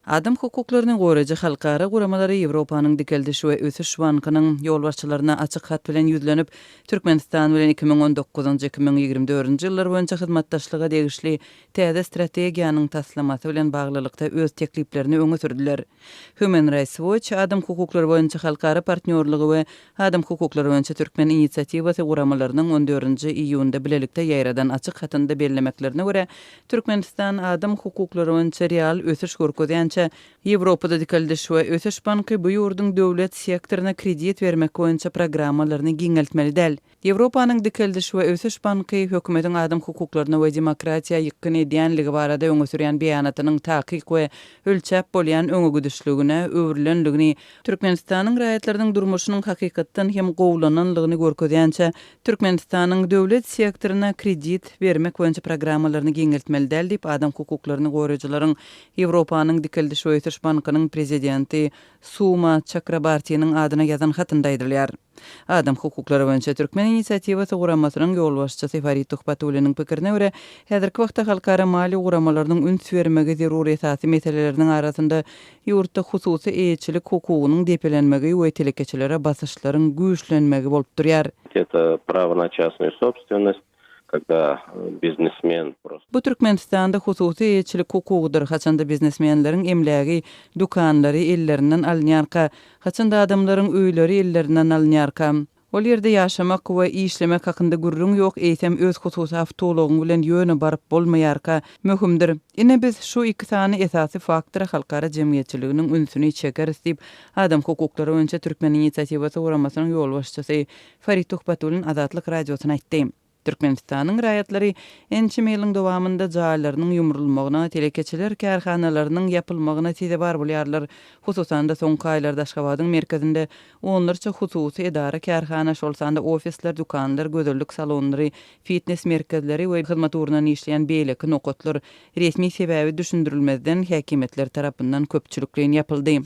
Adam hukuklarynyň goraýjy halkara guramalary Ýewropanyň dikeldiş we ösüş bankynyň ýolbaşçylaryna açyk hat bilen ýüzlenip Türkmenistan bilen 2019-2024 ýyllar boýunça hyzmatdaşlyga degişli täze strategiýanyň taslamasy bilen baglylykda öz tekliplerini öňe sürdiler. Human Rights Watch adam hukuklary boýunça halkara partnerligi we adam hukuklary boýunça Türkmen inisiativasy guramalarynyň 14-nji iýunda bilelikde ýaýradan açyk hatynda bellemeklerine görä Türkmenistan adam hukuklary boýunça real ösüş görkezýän Ýewropada dikeldiş we ösüş banky bu ýurdun döwlet sektoryna kredit bermek boýunça programmalaryny giňeltmeli däl. Ýewropanyň dikeldiş we ösüş banky hökümetiň adam hukuklaryna we demokratiýa ýykyn edýänligi barada öňe sürýän beýanatynyň takyk we ölçäp bolýan öňügüdüşligine, öwrilenligini, Türkmenistanyň raýatlarynyň durmuşynyň hakykatdan hem gowlananlygyny görkezýänçe Türkmenistanyň döwlet sektoryna kredit bermek boýunça programmalaryny giňeltmeli däl diýip adam hukuklaryny goraýjylaryň Ýewropanyň dikeldiş we ösüş bankynyň prezidenti Suma Chakrabartynyň adyna ýazan hatynda aýdylýar. Adam hukuklary boýunça Türkmen inisiativasy guramasynyň ýolbaşçysy Hukuk pikirine görä, häzirki wagtda halkara mali guramalarynyň ünsü bermegi zeruri esasy meseleleriniň arasynda ýurtda hususy eýeçilik hukugynyň depelenmegi we telekeçilere basyşlaryň güýçlenmegi bolup durýar. Это право на частную собственность, когда biznesmen просто. Bu Türkmenistanda hususy eýeçilik hukugydyr. Haçanda biznesmenleriň emlägi, dukanlary ellerinden alınýarka, haçanda adamlaryň öýleri ellerinden alınýarka. Ol ýerde ýaşamak we işlemek hakynda gürrüň ýok, eýsem öz hususy awtologyň bilen ýöne baryp bolmaýarka möhümdir. Ine biz şu iki sany esasy faktor halkara jemgyýetçiliginiň ünsüni çekýär diýip adam hukuklary boýunça Türkmen inisiativasy guramasynyň ýolbaşçysy Hukuk Azatlyk radiosyna aýtdy. Türkmenistanyň raýatlary ençe ýylyň dowamında jaýlarynyň ýumrulmagyna, telekeçiler kärhanalarynyň ýapylmagyna teze bar bolýarlar. Hususan da soňky aýlarda Aşgabatyň merkezinde onlarça hususy edara kärhana şolsanda ofisler, dukanlar, gözellik salonlary, fitness merkezleri we hyzmat urundan işleýän beýleki nokotlar resmi sebäbi düşündirilmezden häkimetler tarapyndan köpçüliklen ýapyldy.